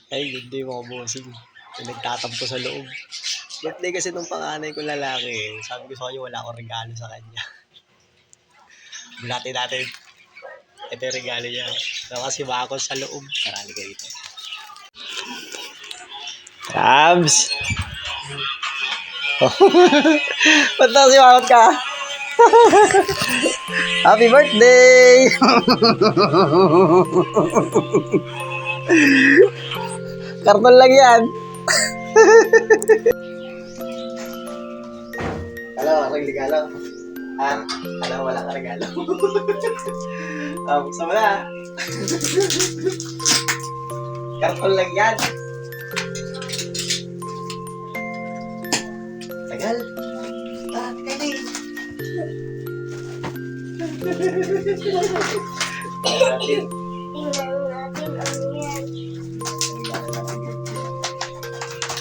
Ay, hindi mga bossing. May nagtatampo sa loob. Birthday kasi nung panganay ko lalaki eh. Sabi ko sa kanya, wala akong regalo sa kanya. Bulati natin. Ito yung regalo niya. So, kasi bakon sa loob. Marami ka dito. Tabs! Ba't na si Bakot ka? Happy birthday! Karton lang yan. Alam, walang regalo. Ah, alam, wala ka regalo. Buksan mo na. Karton lang yan. Tagal. Tagal eh.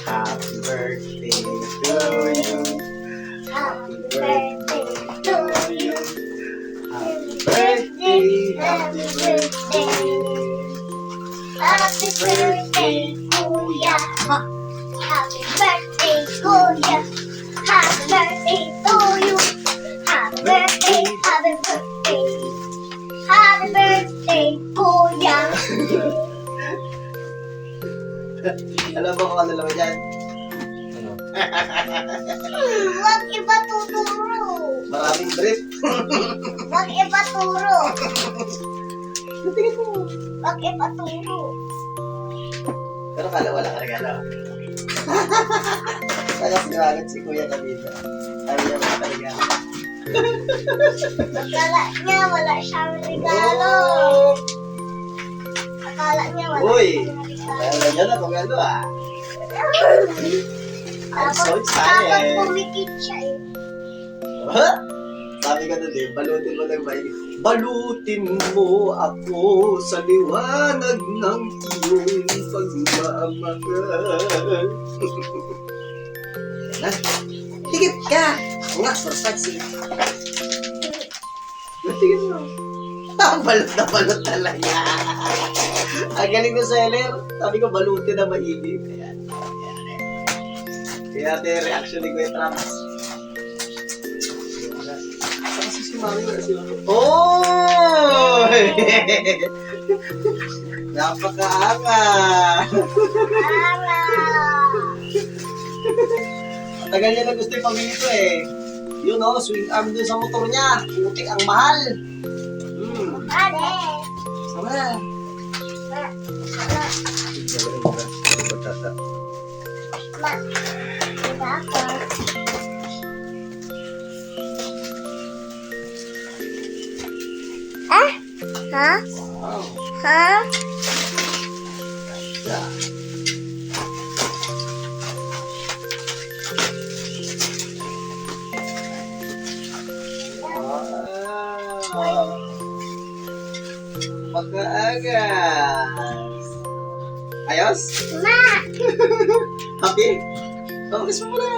Happy birthday to you. Happy birthday to you. Happy birthday, happy birthday. Happy birthday, Kuya. Happy birthday, Kuya. Happy birthday to you. Happy birthday, happy birthday. Happy birthday, Kuya. Alam mo kung ano naman yan? Huwag iba tuturo. Maraming drip. Huwag iba turo. Tingin mo. Huwag iba turo. Pero kala wala ka regalo. Kaya sinawagat si Kuya David. Sabi niya wala ka regalo. Akala niya wala siyang regalo. Akala niya wala Uy! siyang regalo. Kaya niya na kung ano ah. I'm so Tapos excited. pumikit siya eh. Ha? Sabi ka doon eh, balutin mo ng may. Balutin mo ako sa liwanag ng iyong pagmamahal. Na, higit ka! O nga, surprise eh. Natigil mo. Balot na balot talaga. Ang galing ng seller. Sabi ko, balutin na mainit. Ayan. Kaya natin yung reaction ni Kuya Travis. Kasi si Mami wala sila. Oh! Napakaanga! Ara! Tagal niya na gusto yung pamili ko eh. Yun o, swing arm dun sa motor niya. Putik ang mahal. Ate! Sama na. Ma! Diba ako? Ah? Ha? Wow. Ha? Yeah. Wow. Pagkaaga. Ayos? Ma! Happy? Pagkas mo muna.